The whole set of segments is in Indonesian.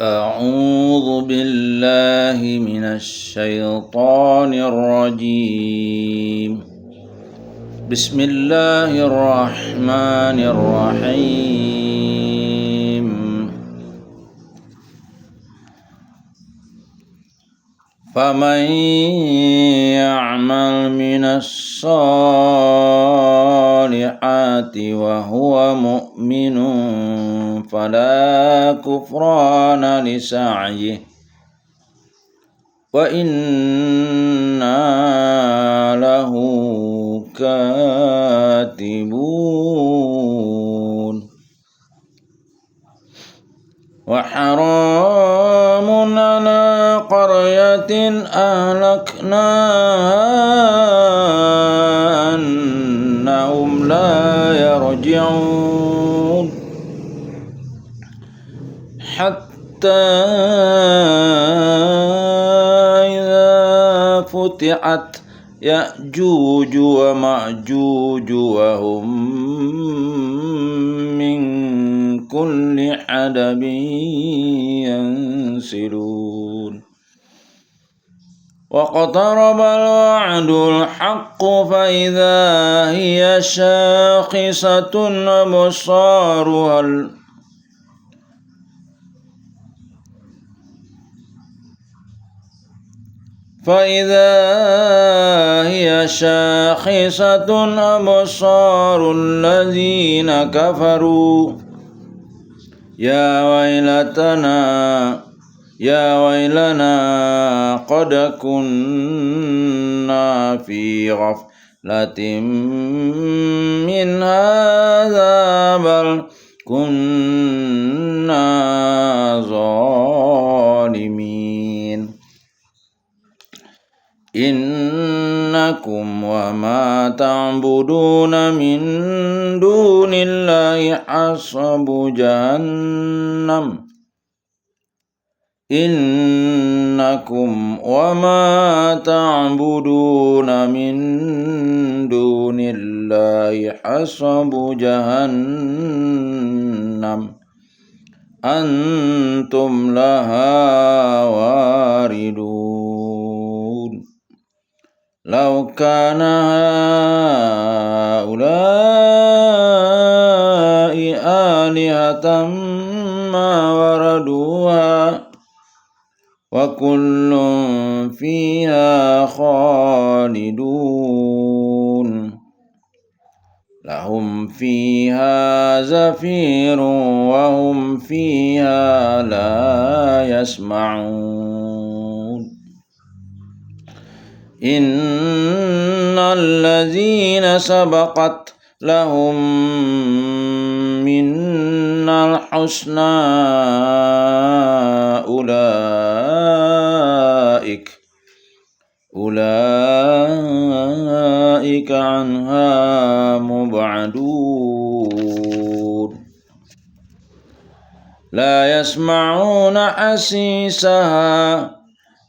أعوذ بالله من الشيطان الرجيم. بسم الله الرحمن الرحيم. فمن يعمل من الصالحات وهو مؤمن فلا كفران لسعيه وإنا له كاتبون. وحرام على قرية أهلكناها أنهم لا يرجعون حتى إذا فتحت يأجوج ومأجوج وهم من كل حدب ينسلون. واقترب الوعد الحق فإذا هي شاخصة أبصار الذين كفروا يا ويلنا قد كنا في غفلة من هذا بل كنا ظالمين. إنكم وما تعبدون من دون الله حصب جهنم إنكم وما تعبدون من دون الله حصب جهنم أنتم لها واردون. لو كان هؤلاء آلهة ما وردوها وكل فيها خالدون. لهم فيها زفير وهم فيها لا يسمعون. إن الذين سبقت لهم منا الحسنى أولئك عنها مبعدون. لا يسمعون حسيسها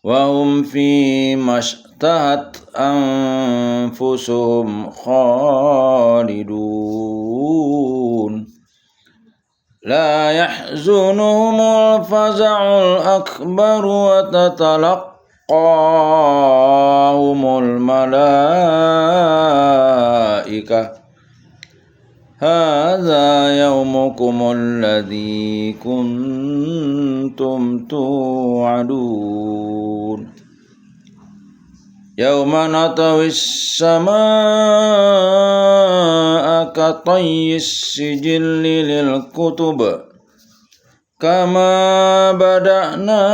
وهم فيما اشتهت أنفسهم خالدون. لا يحزنهم الفزع الأكبر وتتلقاهم الملائكة هذا يومكم الذي كنتم توعدون. يوم نطوي السماء كطي السجل للكتب كما بدأنا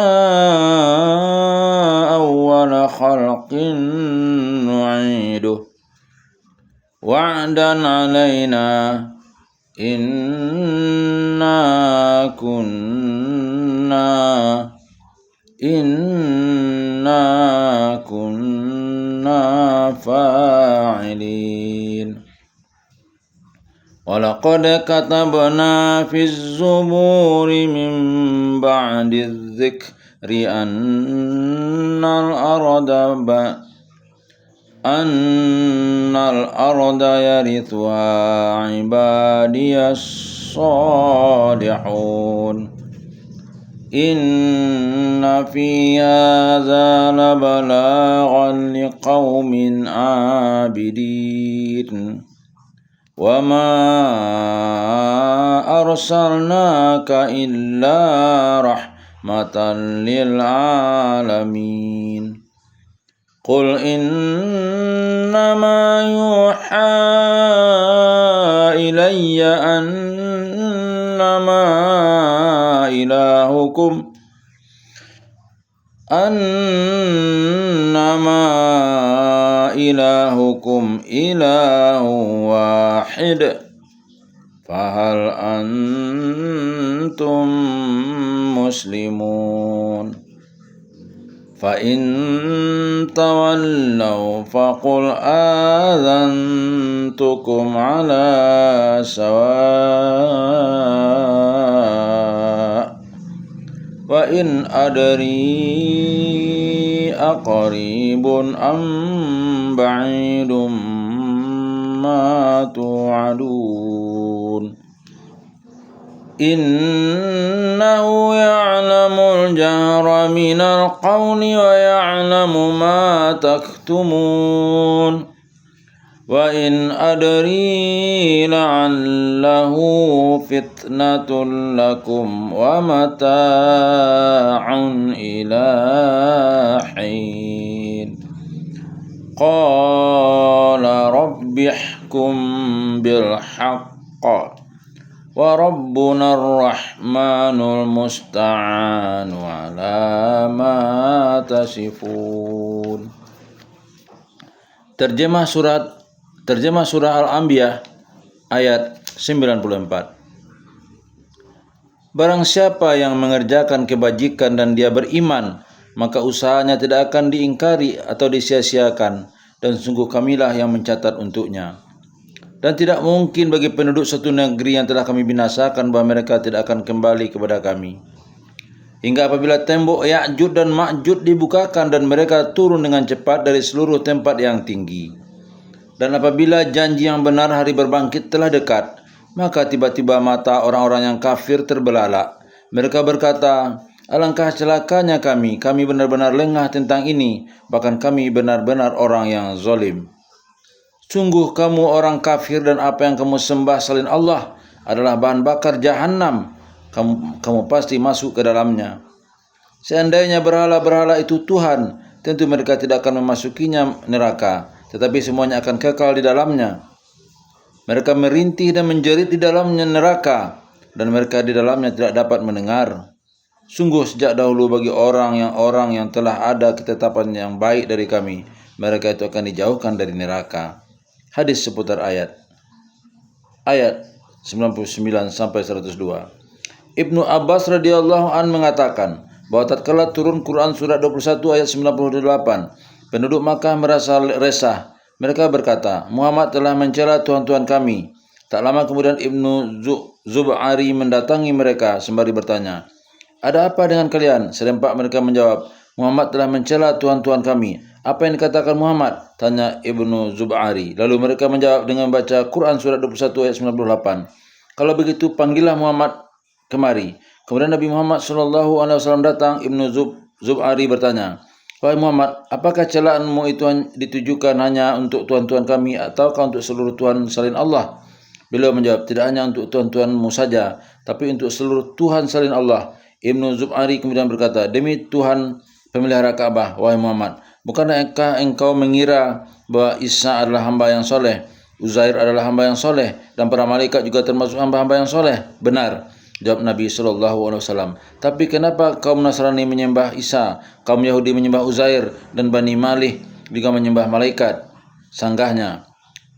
أول خلق نعيده وعدا علينا إنا كنا فاعلين. ولقد كتبنا في الزبور من بعد الذكر أن الأرض يرثها عبادي الصالحون Inna fi hadza labalaghan liqaumin abidin wa ma arsalnaka illa rahmatan lil alamin. Qul innama yuha ilayya annama ilahukum ilahu wahid fahal antum muslimun. Fa in tawallaw faqul adzantukum ala sawa wa in adri aqribun am ba'idum ma tu'adun. Innahu ya'lamul jahra minal qawli wa ya'lamu ma taktumun. Wa in adri la'allahu fitnatun lakum wa mata'un ila hin. Qala rabbi ihkum bil haqq wa rabbuna ar-rahmanul musta'anu ala ma tasifun. Terjemah surah Al-Anbiya ayat 94. Barang siapa yang mengerjakan kebajikan dan dia beriman, maka usahanya tidak akan diingkari atau disia-siakan, dan sungguh kamilah yang mencatat untuknya. Dan tidak mungkin bagi penduduk satu negeri yang telah kami binasakan bahwa mereka tidak akan kembali kepada kami. Hingga apabila tembok Ya'juj dan Ma'juj dibukakan dan mereka turun dengan cepat dari seluruh tempat yang tinggi. Dan apabila janji yang benar hari berbangkit telah dekat, maka tiba-tiba mata orang-orang yang kafir terbelalak. Mereka berkata, alangkah celakanya kami benar-benar lengah tentang ini, bahkan kami benar-benar orang yang zalim. Sungguh kamu orang kafir dan apa yang kamu sembah selain Allah adalah bahan bakar jahanam. Kamu pasti masuk ke dalamnya. Seandainya berhala-berhala itu Tuhan, tentu mereka tidak akan memasukinya neraka, tetapi semuanya akan kekal di dalamnya. Mereka merintih dan menjerit di dalamnya neraka, dan mereka di dalamnya tidak dapat mendengar. Sungguh sejak dahulu bagi orang yang telah ada ketetapan yang baik dari kami, mereka itu akan dijauhkan dari neraka. Hadis seputar ayat 99 sampai 102. Ibnu Abbas radhiyallahu an mengatakan bahwa tatkala turun Quran surat 21 ayat 98, penduduk Makkah merasa resah. Mereka berkata, Muhammad telah mencela tuhan-tuhan kami. Tak lama kemudian Ibnu Zub'ari mendatangi mereka sembari bertanya, ada apa dengan kalian? Serempak mereka menjawab, Muhammad telah mencela tuhan-tuhan kami. Apa yang dikatakan Muhammad? Tanya Ibnu Zub'ari. Lalu mereka menjawab dengan baca Quran surat 21 ayat 98. Kalau begitu panggillah Muhammad kemari. Kemudian Nabi Muhammad SAW datang. Ibnu Zub'ari bertanya, wahai Muhammad, apakah celaanmu itu ditujukan hanya untuk tuhan-tuhan kami ataukah untuk seluruh tuhan selain Allah? Beliau menjawab, tidak hanya untuk tuhan-tuhanmu saja, tapi untuk seluruh tuhan selain Allah. Ibnu Zub'ari kemudian berkata, demi Tuhan pemelihara Ka'bah, wahai Muhammad, bukankah engkau mengira bahwa Isa adalah hamba yang soleh, Uzair adalah hamba yang soleh, dan para malaikat juga termasuk hamba-hamba yang soleh? Benar, jawab Nabi SAW. Tapi kenapa kaum Nasrani menyembah Isa, kaum Yahudi menyembah Uzair, dan Bani Malih juga menyembah malaikat? Sanggahnya.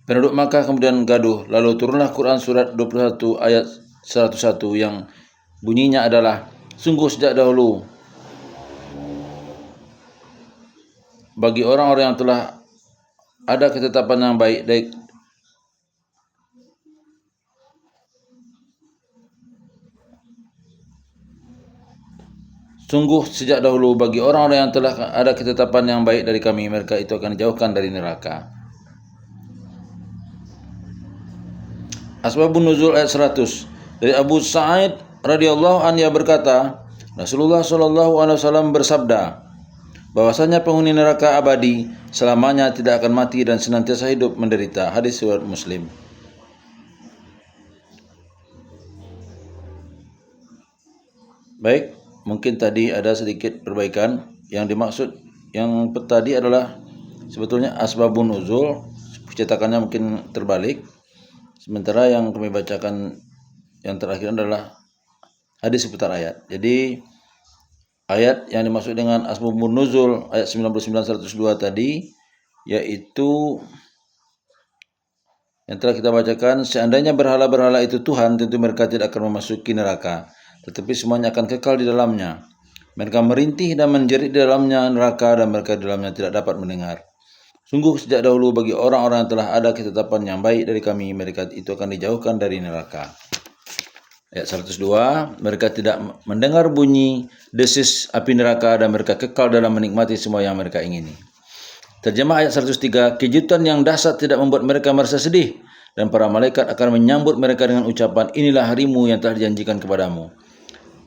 Penduduk Makkah kemudian gaduh. Lalu turunlah Quran surat 21 ayat 101 yang bunyinya adalah, sungguh sejak dahulu bagi orang-orang yang telah ada ketetapan yang baik Sungguh sejak dahulu bagi orang-orang yang telah ada ketetapan yang baik dari kami, mereka itu akan dijauhkan dari neraka. Asbabun Nuzul ayat 100. Dari Abu Sa'id radhiyallahu anhu berkata, Rasulullah Shallallahu Alaihi Wasallam bersabda, bahwasanya penghuni neraka abadi selamanya tidak akan mati dan senantiasa hidup menderita. Hadis riwayat Muslim. Baik, mungkin tadi ada sedikit perbaikan. Yang dimaksud yang tadi adalah sebetulnya asbabun nuzul, cetakannya mungkin terbalik. Sementara yang kami bacakan yang terakhir adalah hadis seputar ayat. Jadi ayat yang dimaksud dengan asbabun nuzul ayat 99-102 tadi yaitu yang telah kita bacakan, seandainya berhala-berhala itu Tuhan, tentu mereka tidak akan memasuki neraka, tetapi semuanya akan kekal di dalamnya. Mereka merintih dan menjerit di dalamnya neraka, dan mereka di dalamnya tidak dapat mendengar. Sungguh sejak dahulu bagi orang-orang yang telah ada ketetapan yang baik dari kami, mereka itu akan dijauhkan dari neraka. Ayat 102, mereka tidak mendengar bunyi desis api neraka, dan mereka kekal dalam menikmati semua yang mereka ingini. Terjemah ayat 103, kejutan yang dahsyat tidak membuat mereka merasa sedih, dan para malaikat akan menyambut mereka dengan ucapan, inilah harimu yang telah dijanjikan kepadamu.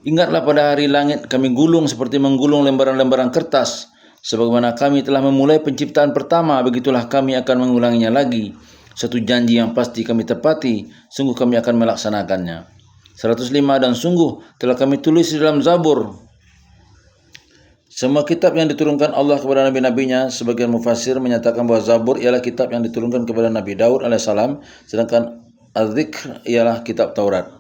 Ingatlah pada hari langit kami gulung seperti menggulung lembaran-lembaran kertas, sebagaimana kami telah memulai penciptaan pertama, begitulah kami akan mengulanginya lagi. Satu janji yang pasti kami tepati, sungguh kami akan melaksanakannya. 105, dan sungguh telah kami tulis di dalam Zabur semua kitab yang diturunkan Allah kepada nabi-nabinya. Sebagian mufassir menyatakan bahwa Zabur ialah kitab yang diturunkan kepada Nabi Daud alaihissalam, sedangkan Az-Zikr ialah kitab Taurat.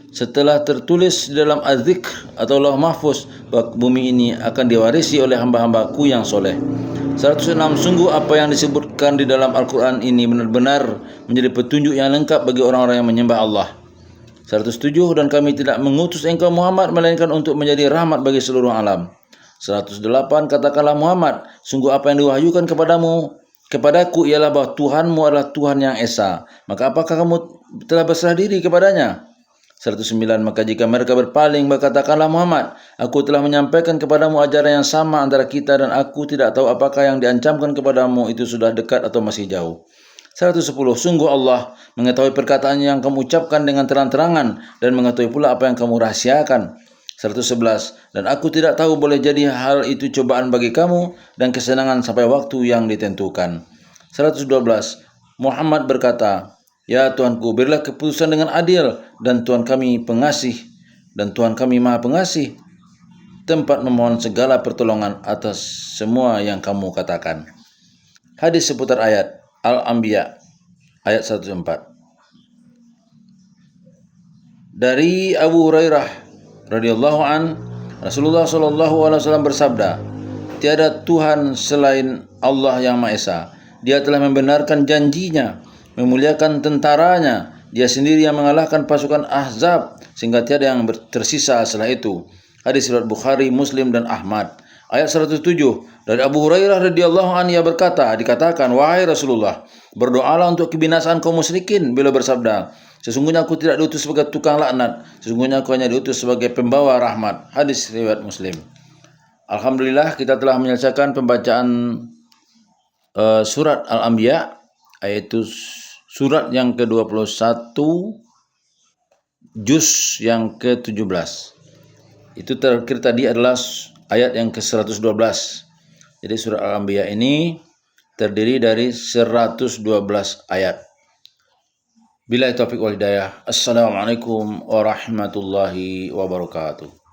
Setelah tertulis di dalam Az-Zikr atau Lauh Mahfuz, bumi ini akan diwarisi oleh hamba-hambaku yang soleh. 106, sungguh apa yang disebutkan di dalam Al-Quran ini benar-benar menjadi petunjuk yang lengkap bagi orang-orang yang menyembah Allah. 107, dan kami tidak mengutus engkau Muhammad melainkan untuk menjadi rahmat bagi seluruh alam. 108, katakanlah Muhammad, sungguh apa yang diwahyukan kepadaku ialah bahwa Tuhanmu adalah Tuhan yang esa. Maka apakah kamu telah berserah diri kepadanya? 109, maka jika mereka berpaling, katakanlah Muhammad, aku telah menyampaikan kepadamu ajaran yang sama antara kita, dan aku tidak tahu apakah yang diancamkan kepadamu itu sudah dekat atau masih jauh. 110, sungguh Allah mengetahui perkataan yang kamu ucapkan dengan terang-terangan, dan mengetahui pula apa yang kamu rahasiakan. 111, dan aku tidak tahu, boleh jadi hal itu cobaan bagi kamu dan kesenangan sampai waktu yang ditentukan. 112, Muhammad berkata, ya Tuanku, berilah keputusan dengan adil, dan Tuhan kami pengasih, dan Tuhan kami maha pengasih, tempat memohon segala pertolongan atas semua yang kamu katakan. Hadis seputar ayat Al-Anbiya ayat 104. Dari Abu Hurairah radhiyallahu an, Rasulullah Shallallahu Alaihi Wasallam bersabda, tiada Tuhan selain Allah yang Maha Esa. Dia telah membenarkan janjinya, memuliakan tentaranya. Dia sendiri yang mengalahkan pasukan Ahzab, sehingga tiada yang tersisa setelah itu. Hadis riwayat Bukhari, Muslim, dan Ahmad. Ayat 107, dari Abu Hurairah radhiyallahu an, ia berkata, dikatakan, wahai Rasulullah, berdoalah untuk kebinasaan kaum musyrikin. Beliau bersabda, sesungguhnya aku tidak diutus sebagai tukang laknat, sesungguhnya aku hanya diutus sebagai pembawa rahmat. Hadis riwayat Muslim. Alhamdulillah, kita telah menyelesaikan pembacaan surat Al-Anbiya, yaitu surat yang ke-21, juz yang ke-17. Itu terakhir tadi adalah ayat yang ke-112. Jadi surat Al-Anbiya ini terdiri dari 112 ayat. Billahi taufiq wal hidayah. Assalamualaikum warahmatullahi wabarakatuh.